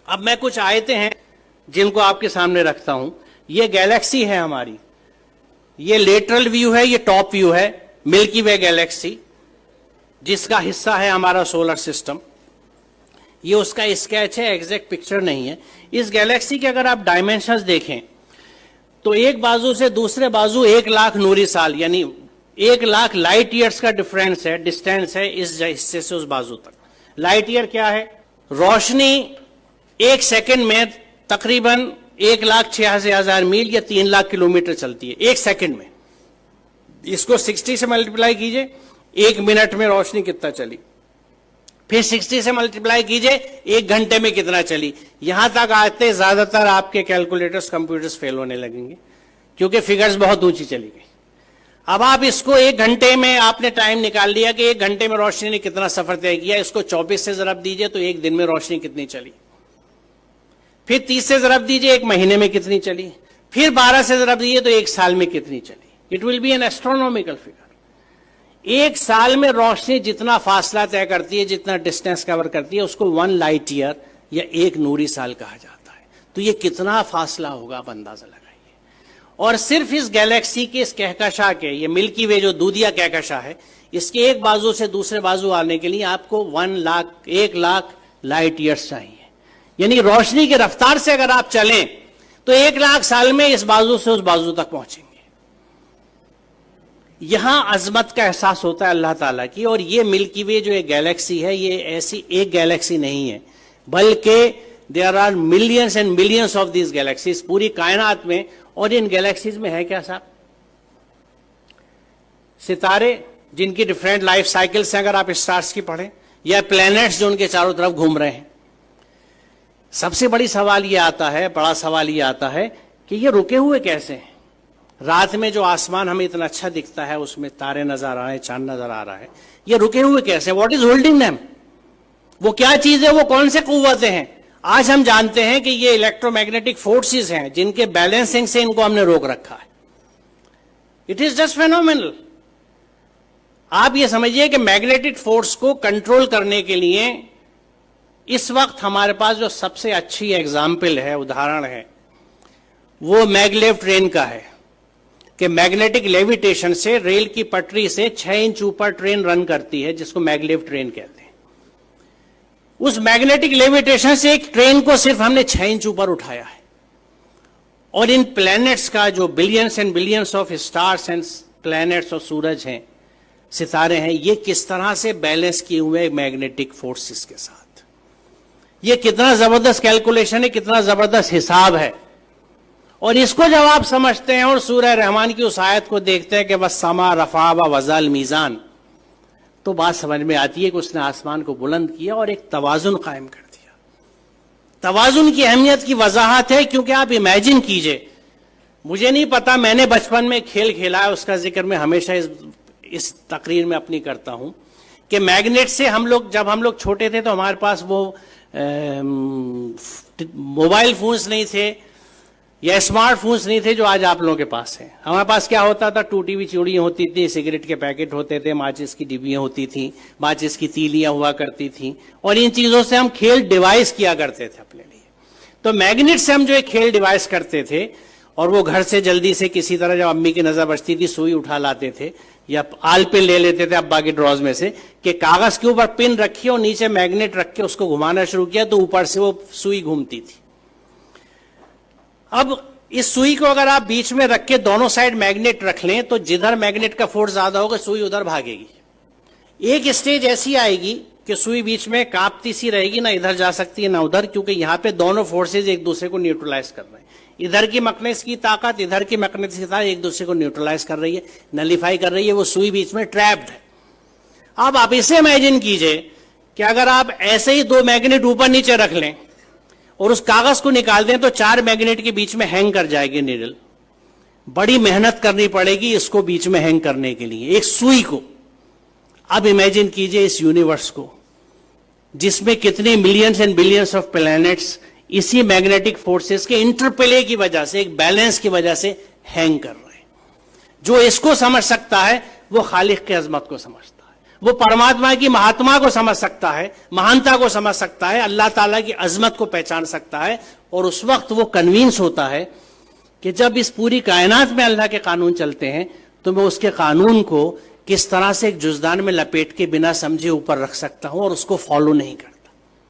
अब मैं कुछ आयतें हैं जिनको आपके सामने रखता हूं। ये गैलेक्सी है हमारी, ये लेटरल व्यू है, ये टॉप व्यू है मिल्की वे गैलेक्सी जिसका हिस्सा है हमारा सोलर सिस्टम। ये उसका स्केच है, एग्जैक्ट पिक्चर नहीं है। इस गैलेक्सी के अगर आप डायमेंशंस देखें तो एक बाजू से दूसरे बाजू 1,00,000 नूरी साल यानी 1,00,000 लाइट ईयर्स का डिफरेंस है, डिस्टेंस है इस हिस्से से उस बाजू तक। लाइट ईयर क्या है? रोशनी 1 सेकंड में तकरीबन 1,86,000 मील या 3,00,000 किलोमीटर चलती है 1 सेकंड में। इसको 60 से मल्टीप्लाई कीजिए, 1 मिनट में रोशनी कितना चली, फिर 60 से मल्टीप्लाई कीजिए 1 घंटे में कितना चली। यहां तक आते ज्यादातर आपके कैलकुलेटर्स कंप्यूटर्स फेल होने लगेंगे क्योंकि फिगर्स बहुत ऊंची चली गई। अब आप इसको 1 घंटे में आपने टाइम निकाल लिया कि 1 घंटे में रोशनी ने कितना सफर तय किया, इसको 24 से जरब दीजिए तो 1 दिन में रोशनी कितनी चली, फिर 30 से जरब दीजिए 1 महीने में कितनी चली, फिर 12 से जरब दीजिए तो 1 साल में कितनी चली। It will be N astronomical figure. 1 साल में रोशनी जितना फासला तय करती है, जितना डिस्टेंस कवर करती है, उसको 1 लाइट ईयर या 1 नूरी साल कहा जाता है। तो ये कितना फासला होगा आप अंदाजा लगाइए। और सिर्फ इस गैलेक्सी के इस कहकशा के, ये मिल्की वे जो दूधिया कहकशा है, इसके एक बाजू से दूसरे बाजू आने के लिए आपको 1,00,000 लाइट ईयर्स चाहिए। यानी रोशनी की रफ्तार से अगर आप चलें तो 1,00,000 साल में इस बाजू से उस बाजू तक पहुंचेंगे। यहां अजमत का एहसास होता है अल्लाह ताला की। और ये मिल्की वे जो एक गैलेक्सी है, ये ऐसी एक गैलेक्सी नहीं है, बल्कि there are millions and millions of these galaxies पूरी कायनात में। और इन गैलेक्सीज में है क्या साहब? सितारे जिनकी डिफरेंट लाइफ साइकिल्स हैं, अगर आप स्टार्स की पढ़ें, या प्लैनेट्स जो उनके चारों तरफ घूम रहे हैं। सबसे बड़ा सवाल ये आता है कि ये रुके हुए कैसे हैं? रात में जो आसमान हमें इतना अच्छा दिखता है, उसमें तारे नजर आ रहे हैं, चांद नजर आ रहा है, ये रुके हुए कैसे? What is holding them? वो क्या चीज है? वो कौन से कुव्वतें हैं? आज हम जानते हैं कि ये इलेक्ट्रोमैग्नेटिक फोर्सेस हैं जिनके बैलेंसिंग से इनको हमने रोक रखा है। It is just phenomenal. आप ये समझिए कि मैग्नेटिक फोर्स को कंट्रोल करने के लिए इस वक्त हमारे पास जो सबसे अच्छी एग्जाम्पल है, उदाहरण है, वो मैगलेव ट्रेन का है कि मैग्नेटिक लेविटेशन से रेल की पटरी से 6 इंच ऊपर ट्रेन रन करती है, जिसको मैगलेव ट्रेन कहते हैं। उस मैग्नेटिक लेविटेशन से एक ट्रेन को सिर्फ हमने 6 इंच ऊपर उठाया है। और इन प्लैनेट्स का जो billions and billions of stars and planets और सूरज हैं, सितारे हैं, ये किस तरह से बैलेंस किए हुए मैग्नेटिक फोर्सेस के साथ। ये कितना जबरदस्त कैलकुलेशन है, कितना जबरदस्त हिसाब है। और इसको जब आप समझते हैं और सूरह रहमान की उस आयत को देखते हैं कि बस समा रफा व वज़ल मीज़ान, तो बात समझ में आती है कि उसने आसमान को बुलंद किया और एक तवाजुन कायम कर दिया। तवाजुन की अहमियत की वजाहत है क्योंकि आप इमेजिन कीजिए, मुझे नहीं पता, मैंने बचपन में खेल खेला है, उसका जिक्र मैं हमेशा इस तकरीर में अपनी करता हूं कि मैग्नेट से जब हम लोग छोटे थे तो हमारे पास वो मोबाइल फोन्स नहीं थे या स्मार्टफोन्स नहीं थे जो आज आप लोगों के पास है। हमारे पास क्या होता था? टूटी हुई चूड़ियां होती थी, सिगरेट के पैकेट होते थे, माचिस की डिब्बियां होती थी, माचिस की तीलियां हुआ करती थी, और इन चीजों से हम खेल डिवाइस किया करते थे अपने लिए। तो मैग्नेट से हम जो एक खेल डिवाइस करते थे, और वो घर से जल्दी से किसी तरह जब अम्मी की नजर बचती थी सुई उठा लाते थे या आल पे ले लेते थे अब्बा के ड्रॉज में से कि कागज के ऊपर पिन रखी और नीचे मैग्नेट रख के उसको घुमाना शुरू किया तो ऊपर से वो सुई घूमती थी। अब इस सुई को अगर आप बीच में रख के दोनों साइड मैग्नेट रख लें तो जिधर मैग्नेट का फोर्स ज्यादा होगा सुई उधर भागेगी। एक स्टेज ऐसी आएगी कि सुई बीच में कांपती सी रहेगी, ना इधर जा सकती है ना उधर, क्योंकि यहां पे दोनों फोर्सेज एक दूसरे को न्यूट्रलाइज कर रहे हैं। इधर की मैग्नेटिक की ताकत, इधर की मैग्नेटिक की ताकत एक दूसरे को न्यूट्रलाइज कर रही है, नलीफाई कर रही है। वो सुई बीच में ट्रैप्ड है। अब आप इसे इमेजिन कीजिए कि अगर आप ऐसे ही 2 मैग्नेट ऊपर नीचे रख लें और उस कागज को निकाल दें तो 4 मैग्नेट के बीच में हैंग कर जाएगी नीडल। बड़ी मेहनत करनी पड़ेगी इसको बीच में हैंग करने के लिए, एक सुई को। अब इमेजिन कीजिए इस यूनिवर्स को जिसमें कितने millions and billions of planets इसी मैग्नेटिक फोर्सेस के इंटरप्ले की वजह से, एक बैलेंस की वजह से हैंग कर रहे हैं। जो इसको समझ सकता है वो खालिक की अजमत को समझता है। वो परमात्मा की महात्मा को समझ सकता है, महानता को समझ सकता है, अल्लाह ताला की अजमत को पहचान सकता है। और उस वक्त वो कन्विंस होता है कि जब इस पूरी कायनात में अल्लाह के कानून चलते हैं तो मैं उसके कानून को किस तरह से एक जुज़दान में लपेट के बिना समझे ऊपर रख सकता हूं और उसको फॉलो नहीं करता।